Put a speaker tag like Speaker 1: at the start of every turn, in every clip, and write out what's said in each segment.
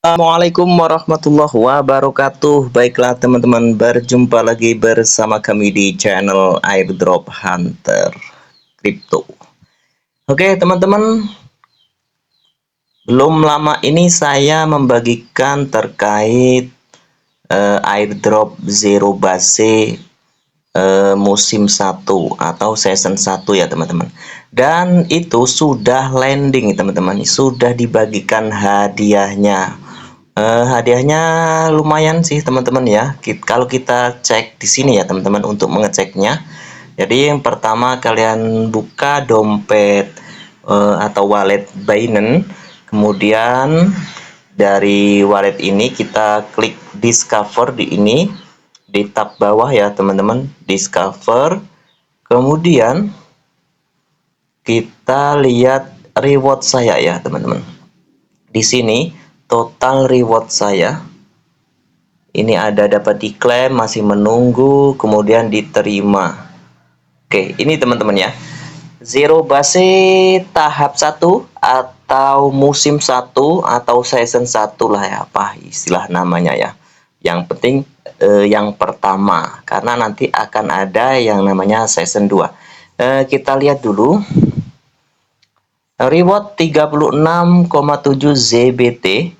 Speaker 1: Assalamualaikum warahmatullahi wabarakatuh. Baiklah teman-teman, berjumpa lagi bersama kami di channel Airdrop Hunter Crypto. Oke teman-teman, belum lama ini saya membagikan terkait airdrop Zero Base musim 1 atau season 1 ya teman-teman. Dan itu sudah landing teman-teman, sudah dibagikan hadiahnya. Hadiahnya lumayan sih teman-teman ya. Kalau kita cek di sini ya teman-teman untuk mengeceknya. Jadi yang pertama kalian buka dompet atau wallet Binance. Kemudian dari wallet ini kita klik discover di ini, di tab bawah ya teman-teman, discover. Kemudian kita lihat reward saya ya teman-teman. Di sini total reward saya ini ada dapat diklaim, masih menunggu, kemudian diterima. Oke, ini teman-teman ya. Zero Base tahap 1 atau musim 1 atau season 1 lah ya, apa istilah namanya ya. Yang penting yang pertama, karena nanti akan ada yang namanya season 2. Kita lihat dulu. Reward 36,7 ZBT,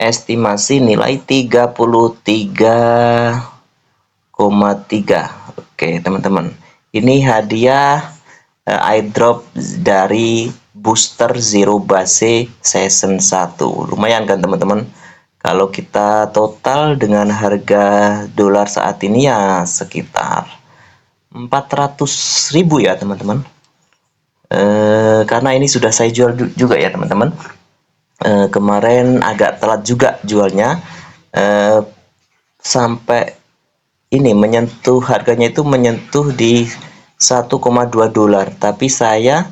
Speaker 1: estimasi nilai 33,3. Oke teman-teman, ini hadiah airdrop dari booster Zero Base season 1. Lumayan kan teman-teman, kalau kita total dengan harga dolar saat ini ya sekitar 400.000 ya teman-teman. Karena ini sudah saya jual juga ya teman-teman. Kemarin agak telat juga jualnya, sampai ini menyentuh, harganya itu menyentuh di 1,2 dolar, tapi saya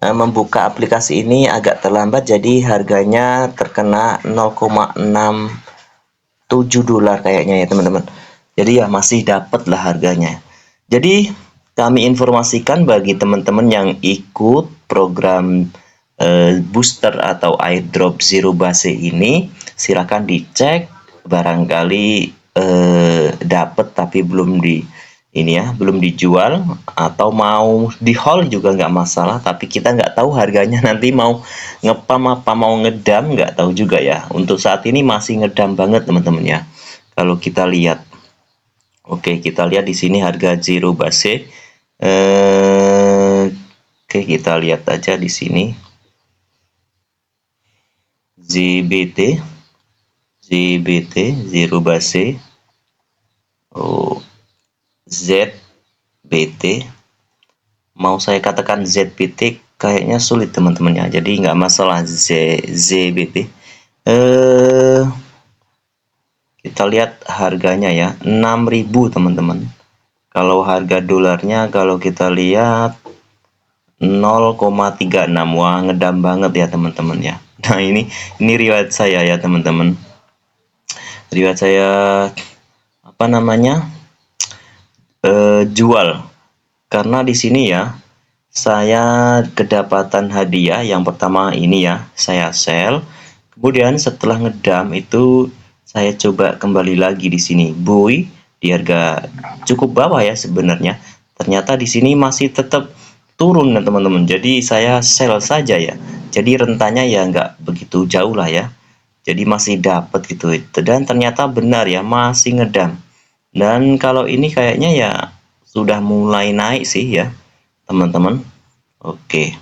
Speaker 1: membuka aplikasi ini agak terlambat, jadi harganya terkena 0,67 dolar kayaknya ya teman-teman. Jadi ya masih dapat lah harganya. Jadi kami informasikan bagi teman-teman yang ikut program booster atau airdrop Zero Base ini, silakan dicek, barangkali dapat tapi belum belum dijual, atau mau di haul juga nggak masalah, tapi kita nggak tahu harganya nanti mau ngepam apa mau ngedam, nggak tahu juga ya. Untuk saat ini masih ngedam banget teman-teman ya, kalau kita lihat. Oke, kita lihat di sini harga Zero Base. Oke, kita lihat aja di sini. ZBT Zero Base. Oh, ZBT. Mau saya katakan ZBT kayaknya sulit teman-teman ya. Jadi nggak masalah ZBT. Kita lihat harganya ya, 6.000 teman-teman. Kalau harga dolarnya kalau kita lihat 0,36. Wah, ngedam banget ya teman-teman ya. Nah, ini riwayat saya ya teman-teman. Riwayat saya apa namanya? Jual. Karena di sini ya saya kedapatan hadiah. Yang pertama ini ya, saya sell. Kemudian setelah ngedam itu saya coba kembali lagi di sini buy di harga cukup bawah ya sebenarnya. Ternyata di sini masih tetap turun ya teman-teman. Jadi saya sell saja ya. Jadi rentannya ya nggak begitu jauh lah ya. Jadi masih dapat gitu. Dan ternyata benar ya, masih ngedam. Dan kalau ini kayaknya ya sudah mulai naik sih ya teman-teman. Oke.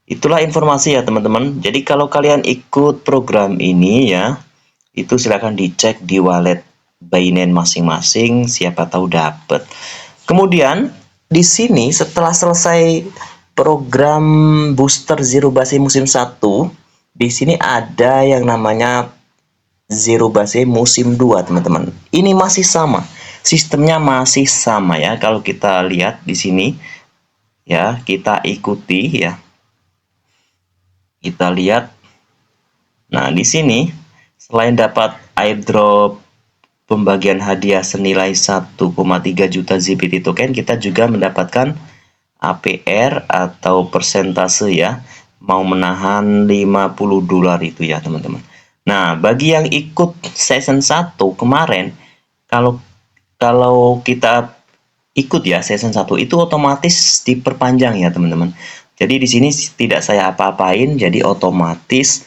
Speaker 1: Itulah informasi ya teman-teman. Jadi kalau kalian ikut program ini ya, itu silahkan dicek di wallet Binance masing-masing, siapa tahu dapat. Kemudian di sini setelah selesai program booster Zero Base musim 1, di sini ada yang namanya Zero Base musim 2 teman-teman. Ini masih sama, sistemnya masih sama ya. Kalau kita lihat di sini ya, kita ikuti ya, kita lihat. Nah, di sini selain dapat airdrop pembagian hadiah senilai 1,3 juta ZBT token, kita juga mendapatkan APR atau persentase ya, mau menahan 50 dolar itu ya teman-teman. Nah, bagi yang ikut season 1 kemarin, kalau kalau kita ikut ya season 1 itu otomatis diperpanjang ya teman-teman. Jadi di sini tidak saya apa-apain, jadi otomatis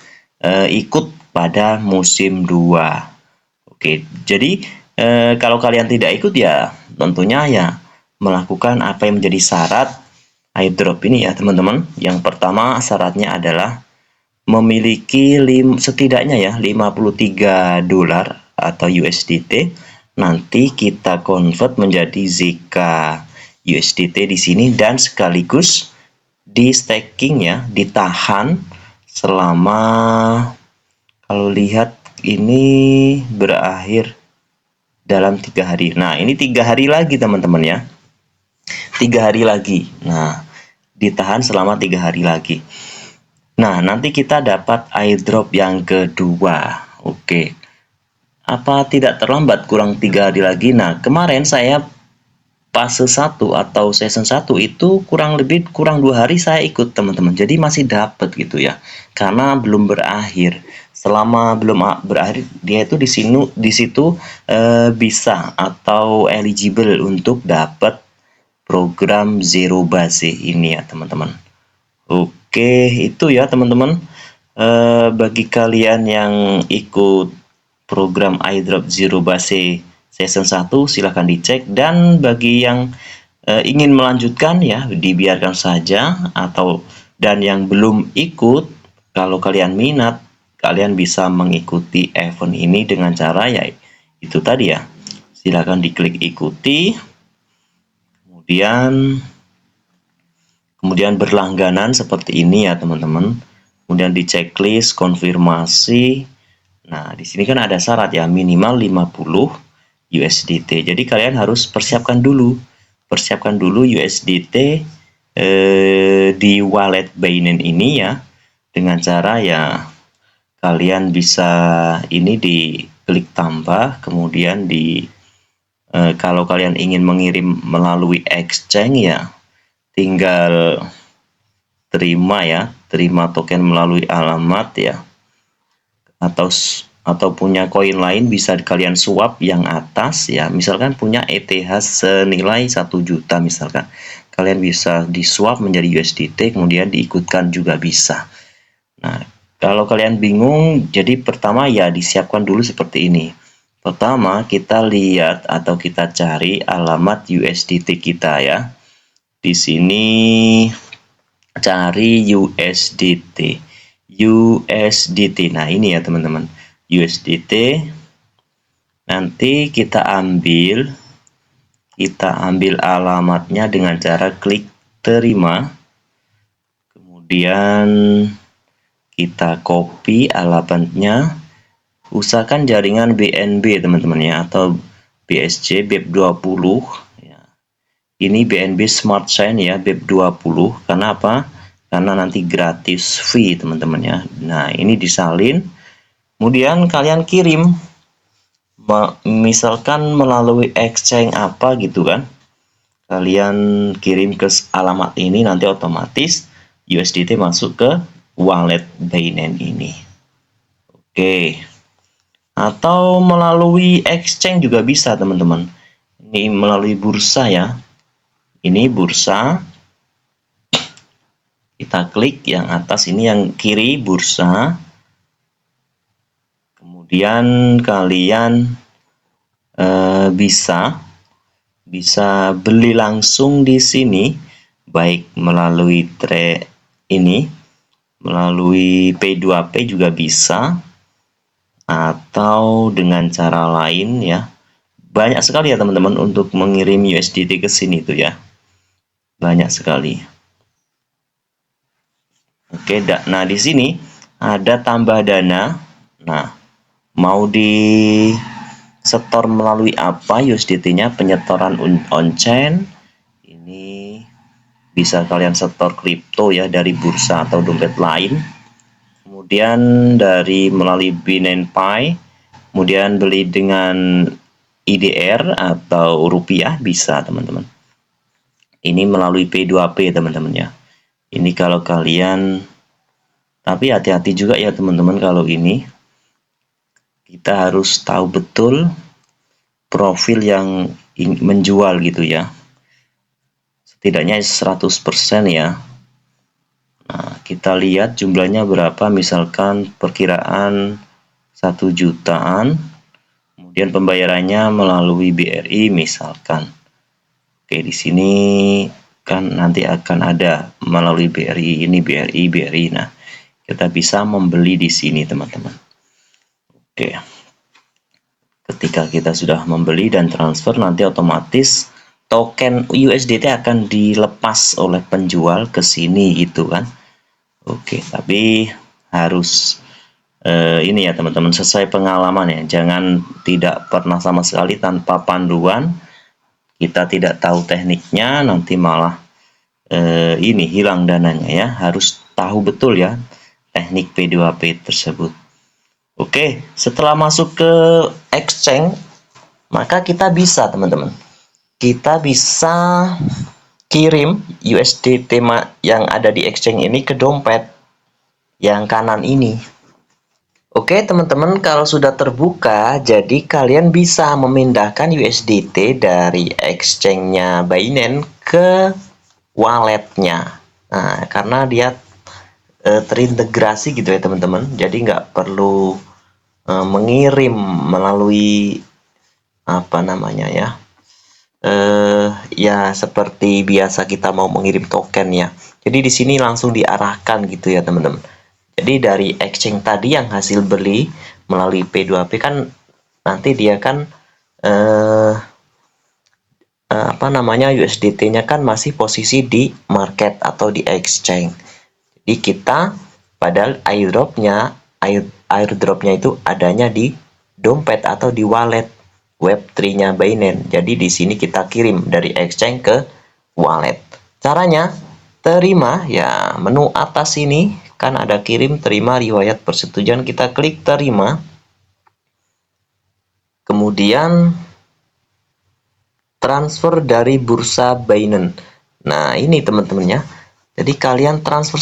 Speaker 1: ikut pada musim 2. Oke, jadi kalau kalian tidak ikut ya tentunya ya melakukan apa yang menjadi syarat airdrop ini ya teman-teman. Yang pertama syaratnya adalah memiliki setidaknya ya 53 dolar atau USDT. Nanti kita convert menjadi ZK USDT di sini dan sekaligus di staking ya, ditahan selama, kalau lihat ini berakhir dalam 3 hari. Nah, ini 3 hari lagi teman-teman ya. 3 hari lagi. Nah, ditahan selama 3 hari lagi. Nah, nanti kita dapat airdrop yang kedua. Oke. Apa tidak terlambat kurang 3 hari lagi? Nah, kemarin saya fase 1 atau season 1 itu kurang 2 hari saya ikut teman-teman. Jadi masih dapat gitu ya. Karena belum berakhir. Selama belum berakhir dia itu di situ bisa atau eligible untuk dapat program Zero Base ini ya teman-teman. Oke, itu ya teman-teman. Bagi kalian yang ikut program airdrop Zero Base season 1 silahkan dicek, dan bagi yang ingin melanjutkan ya dibiarkan saja, dan yang belum ikut, kalau kalian minat kalian bisa mengikuti event ini dengan cara ya itu tadi ya, silahkan diklik ikuti, kemudian berlangganan seperti ini ya teman-teman. Kemudian di checklist konfirmasi. Nah, di sini kan ada syarat ya, minimal 50 USDT. Jadi kalian harus persiapkan dulu USDT di wallet Binance ini ya, dengan cara ya kalian bisa ini di klik tambah, kemudian kalau kalian ingin mengirim melalui exchange ya tinggal terima token melalui alamat ya, atau punya koin lain bisa kalian swap yang atas ya, misalkan punya ETH senilai 1 juta misalkan, kalian bisa di swap menjadi USDT kemudian diikutkan juga bisa. Nah, kalau kalian bingung, jadi pertama ya disiapkan dulu seperti ini. Pertama kita lihat atau kita cari alamat USDT kita ya. Di sini cari USDT. Nah, ini ya teman-teman. USDT. Nanti kita ambil alamatnya dengan cara klik terima. Kemudian kita copy alamatnya. Usahakan jaringan BNB teman-teman ya, atau BSC BEP20 ya. Ini BNB Smart Chain ya, BEP20. Karena apa? Karena nanti gratis fee teman-teman ya. Nah, ini disalin, kemudian kalian kirim, misalkan melalui exchange apa gitu kan, kalian kirim ke alamat ini, nanti otomatis USDT masuk ke wallet Binance ini. Oke. Atau melalui exchange juga bisa teman-teman. Ini melalui bursa ya. Ini bursa. Kita klik yang atas ini, yang kiri bursa. Kemudian kalian bisa beli langsung di sini, baik melalui melalui P2P juga bisa, atau dengan cara lain ya. Banyak sekali ya teman-teman untuk mengirim USDT ke sini tuh ya. Banyak sekali. Oke, nah di sini ada tambah dana. Nah, mau di setor melalui apa USDT-nya? Penyetoran on-chain. Ini bisa kalian setor kripto ya dari bursa atau dompet lain. Kemudian melalui Binance Pay, kemudian beli dengan IDR atau rupiah bisa teman-teman. Ini melalui P2P teman-teman ya. Ini kalau kalian, tapi hati-hati juga ya teman-teman kalau ini. kita harus tahu betul profil yang menjual gitu ya. Setidaknya 100% ya. Nah, kita lihat jumlahnya berapa, misalkan perkiraan 1 jutaan, kemudian pembayarannya melalui BRI misalkan. Oke, di sini kan nanti akan ada melalui BRI ini, BRI. Nah, kita bisa membeli di sini, teman-teman. Oke. Ketika kita sudah membeli dan transfer, nanti otomatis token USDT akan dilepas oleh penjual ke sini gitu kan. Oke, tapi harus ini ya teman-teman, sesuai pengalaman ya. Jangan tidak pernah sama sekali tanpa panduan. Kita tidak tahu tekniknya, nanti malah ini hilang dananya ya. Harus tahu betul ya teknik P2P tersebut. Oke, setelah masuk ke exchange, maka kita bisa teman-teman, kita bisa kirim USDT yang ada di exchange ini ke dompet yang kanan ini. Oke teman-teman, kalau sudah terbuka, jadi kalian bisa memindahkan USDT dari exchange-nya Binance ke walletnya. Nah, karena dia terintegrasi gitu ya teman-teman, jadi nggak perlu mengirim melalui apa namanya ya, ya seperti biasa kita mau mengirim token ya. Jadi di sini langsung diarahkan gitu ya teman-teman. Jadi dari exchange tadi yang hasil beli melalui P2P kan nanti dia kan apa namanya, USDT-nya kan masih posisi di market atau di exchange. Jadi kita padahal airdropnya itu adanya di dompet atau di wallet Web3-nya Binance. Jadi di sini kita kirim dari exchange ke wallet. Caranya terima ya, menu atas ini kan ada kirim, terima, riwayat persetujuan, kita klik terima. Kemudian transfer dari bursa Binance. Nah, ini teman-temannya. Jadi kalian transfer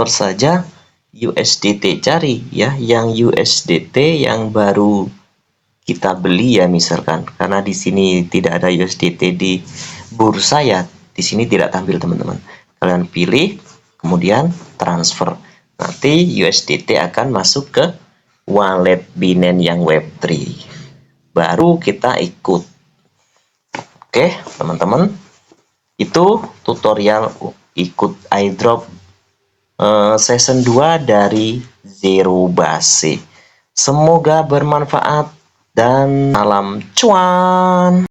Speaker 1: saja USDT, cari ya yang USDT yang baru kita beli ya misalkan. Karena di sini tidak ada USDT di bursa ya, di sini tidak tampil teman-teman. Kalian pilih, kemudian transfer. Nanti USDT akan masuk ke wallet Binance yang Web3. Baru kita ikut. Oke, teman-teman. Itu tutorial ikut airdrop season 2 dari Zero Basic. Semoga bermanfaat dan salam cuan.